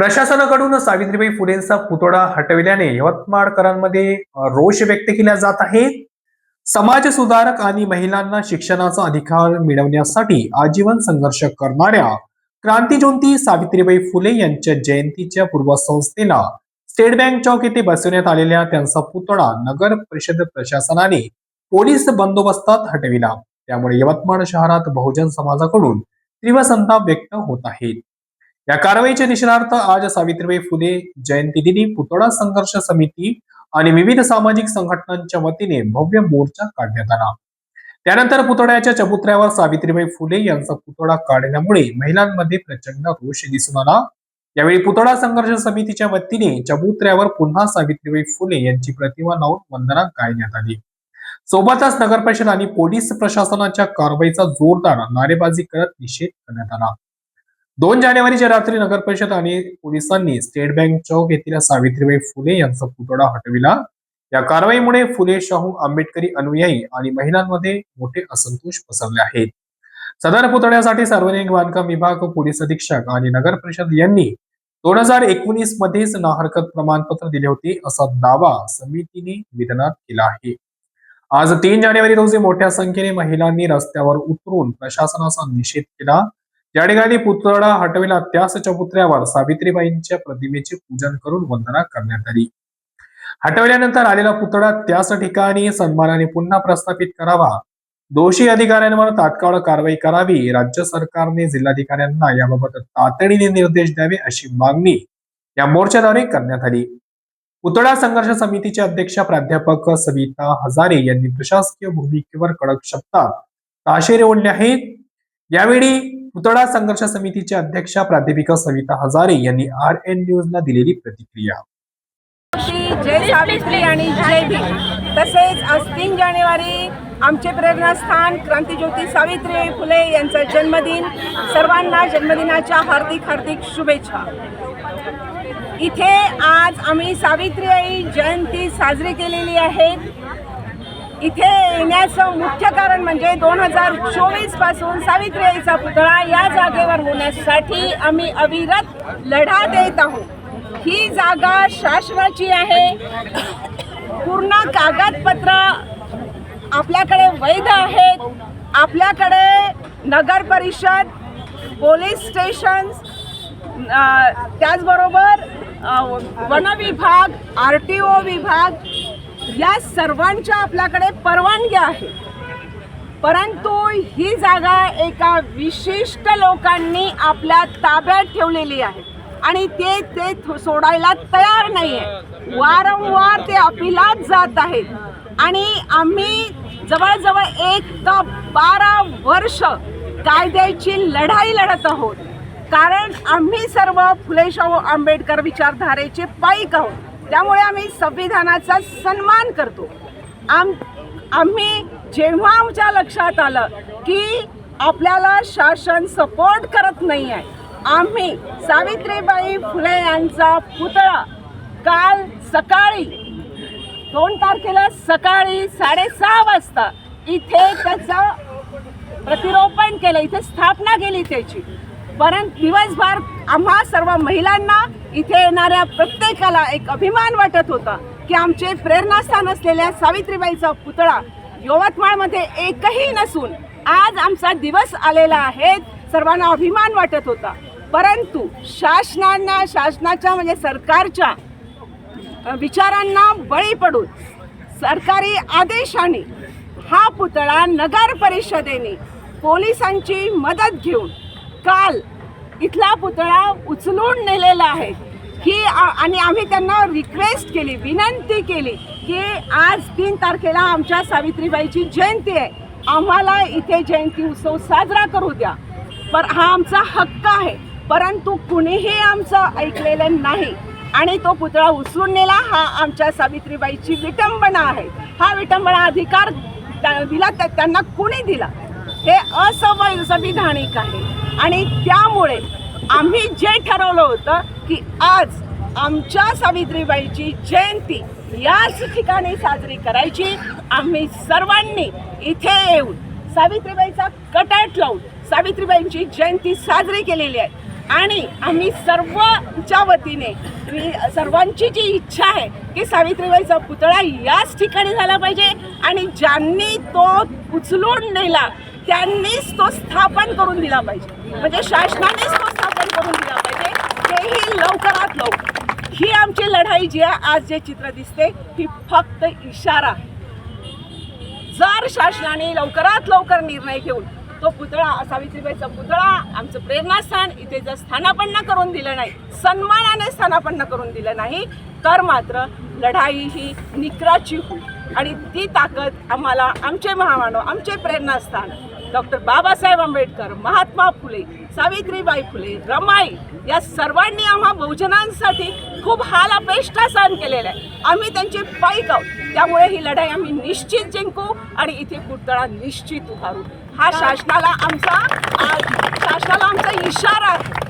प्रशासनाकडून सावित्रीबाई फुलेंचा पुतळा हटविल्याने यवतमाळकरांमध्ये रोष व्यक्त केला जात आहे. समाज सुधारक आणि महिलांना शिक्षणाचा अधिकार मिळवण्यासाठी आजीवन संघर्ष करणाऱ्या क्रांतीज्योती सावित्रीबाई फुले यांच्या जयंतीच्या पूर्वसंस्थेला स्टेट बँक चौक येथे बसवण्यात आलेल्या त्यांचा पुतळा नगर परिषद प्रशासनाने पोलीस बंदोबस्तात हटविला. त्यामुळे यवतमाळ शहरात बहुजन समाजाकडून तीव्र संताप व्यक्त होत आहे. या कारवाईच्या निषेधार्थ आज सावित्रीबाई फुले जयंती दिनी पुतळा संघर्ष समिती आणि विविध सामाजिक संघटनांच्या वतीने भव्य मोर्चा काढण्यात आला. त्यानंतर पुतळ्याच्या चबुतऱ्यावर सावित्रीबाई फुले यांचा पुतळा काढल्यामुळे महिलांमध्ये प्रचंड रोष दिसून आला. यावेळी पुतळा संघर्ष समितीच्या वतीने चबुतऱ्यावर पुन्हा सावित्रीबाई फुले यांची प्रतिमा लावून वंदना गायण्यात आली. सोबतच नगर परिषद आणि पोलीस प्रशासनाच्या कारवाईचा जोरदार नारेबाजी करत निषेध करण्यात आला. 2 जानेवारीच्या रात्री नगर परिषद आणि पोलिसांनी स्टेट बँक चौक येथील सावित्रीबाई फुले यांचा पुतळा हटविला. या कारवाईमुळे फुले शाहू आंबेडकरी अनुयायी आणि महिलांमध्ये मोठे असंतोष पसरले आहेत. सदर पुतळ्यासाठी सार्वजनिक बांधकाम विभाग, पोलीस अधीक्षक आणि नगर परिषद यांनी 2019 मध्येच नाहरकत प्रमाणपत्र दिले होते असा दावा समितीने निवेदनात केला आहे. आज 3 जानेवारी रोजी मोठ्या संख्येने महिलांनी रस्त्यावर उतरून प्रशासनाचा निषेध केला. ज्या ठिकाणी पुतळा हटविला त्याच चबुतऱ्यावर सावित्रीबाईंच्या प्रतिमेचे पूजन करून वंदना करण्यात आली. हटवल्यानंतर आलेला पुतळा त्याच ठिकाणी सन्मानाने पुन्हा प्रस्थापित करावा. दोषी अधिकाऱ्यांवर तात्काळ कारवाई करावी. राज्य सरकारने जिल्हाधिकाऱ्यांना याबाबत तातडीने निर्देश द्यावे अशी मागणी या मोर्चाद्वारे करण्यात आली. पुतळा संघर्ष समितीचे अध्यक्ष प्राध्यापक सविता हजारे यांनी प्रशासकीय भूमिकेवर कडक शब्दात ताशेरे ओढले आहेत. यावेळी पुतळा संघर्ष समितीचे अध्यक्ष प्राध्यापिका सविता हजारे यांनी RN न्यूजला दिलेली प्रतिक्रिया. जय सावित्री आणि जय भीम. तसेच आज 3 जानेवारी आमचे प्रेरणास्थान क्रांतीज्योती सावित्रीबाई फुले यांचा जन्मदिन. सर्वांना जन्मदिनाच्या हार्दिक हार्दिक शुभेच्छा. इथे आज आम्ही सावित्रीबाई जयंती साजरी केलेली आहे. इथे येण्याचं मुख्य कारण म्हणजे 2024 पासून सावित्रीबाईचा पुतळा या जागेवर होण्यासाठी आम्ही अविरत लढा देत आहोत. ही जागा शासनाची आहे. पूर्ण कागदपत्र आपल्याकडे वैध आहेत. आपल्याकडे नगर परिषद, पोलीस स्टेशन, त्याचबरोबर वन विभाग, RTO विभाग या सर्वांच्या आपल्याकडे परवानग्या आहेत. परंतु ही जागा एका विशिष्ट लोकांनी आपल्या ताब्यात ठेवलेली आहे आणि ते सोडायला तयार नाही आहे. वारंवार ते अपिलात जात आहेत आणि आम्ही जवळजवळ 1 ते 12 वर्ष कायद्याची लढाई लढत आहोत. कारण आम्ही सर्व फुले शाहू आंबेडकर विचारधारेचे पाईक आहोत. त्यामुळे आम्ही संविधानाचा सन्मान करतो. आम्ही जेव्हा आमच्या लक्षात आलं की आपल्याला शासन सपोर्ट करत नाही आहे, आम्ही सावित्रीबाई फुले यांचा पुतळा काल सकाळी 2 तारखेला सकाळी 6:30 वाजता इथे त्याचं प्रतिरोपण केलं. इथे स्थापना केली त्याची. परंतु दिवसभर आम्हा सर्व महिलांना, इथे येणाऱ्या प्रत्येकाला एक अभिमान वाटत होता की आमचे प्रेरणास्थान असलेल्या सावित्रीबाईचा पुतळा यवतमाळमध्ये एकही नसून आज आमचा दिवस आलेला आहे. सर्वांना अभिमान वाटत होता. परंतु शासनाच्या म्हणजे सरकारच्या विचारांना बळी पडून सरकारी आदेशाने हा पुतळा नगर परिषदेने पोलिसांची मदत घेऊन काल इथला पुतळा उचलून नेलेला आहे की आणि आम्ही त्यांना रिक्वेस्ट केली, विनंती केली की आज 3 तारखेला आमच्या सावित्रीबाईची जयंती आहे, आम्हाला इथे जयंती उत्सव साजरा करू द्या. हा आमचा हक्क आहे. परंतु कुणीही आमचं ऐकलेलं नाही आणि तो पुतळा उचलून नेला. हा आमच्या सावित्रीबाईची विटंबना आहे. हा विटंबना अधिकार दिला त्यांना कुणी दिला? हे असंविधानिक आहे. आणि त्यामुळे आम्ही जे ठरवलं होतं की आज आमच्या सावित्रीबाईची जयंती याच ठिकाणी साजरी करायची, आम्ही सर्वांनी इथे येऊन सावित्रीबाईचा कटाट लावून सावित्रीबाईंची जयंती साजरी केलेली आहे. आणि आम्ही सर्वच्या वतीने सर्वांची जी इच्छा आहे की सावित्रीबाईचा पुतळा याच ठिकाणी झाला पाहिजे आणि ज्यांनी तो उचलून नेला त्यांनीच तो स्थापन करून दिला पाहिजे, म्हणजे शासनानेच तो स्थापन करून दिला पाहिजे, तेही लवकरात लवकर. ही आमची लढाई जी आहे, आज जे चित्र दिसते ही फक्त इशारा आहे. जर शासनाने लवकरात लवकर निर्णय घेऊन तो पुतळा, सावित्रीबाईचा पुतळा, आमचं प्रेरणास्थान इथे जर स्थानापन्न करून दिलं नाही, सन्मानाने स्थानापन्न करून दिलं नाही, तर मात्र लढाई ही निकराची होईल. आणि ती ताकद आम्हाला आमचे महामानव, आमचे प्रेरणास्थान डॉक्टर बाबासाहेब आंबेडकर, महात्मा फुले, सावित्रीबाई फुले, रमाई या सर्वांनी आम्हा बहुजनांसाठी खूप हाल अपेष्टा सहन केलेल्या आहे. आम्ही त्यांचे पाईक आहोत. त्यामुळे ही लढाई आम्ही निश्चित जिंकू आणि इथे पुतळा निश्चित उभारू. हा शासनाला आमचा इशारा आहे.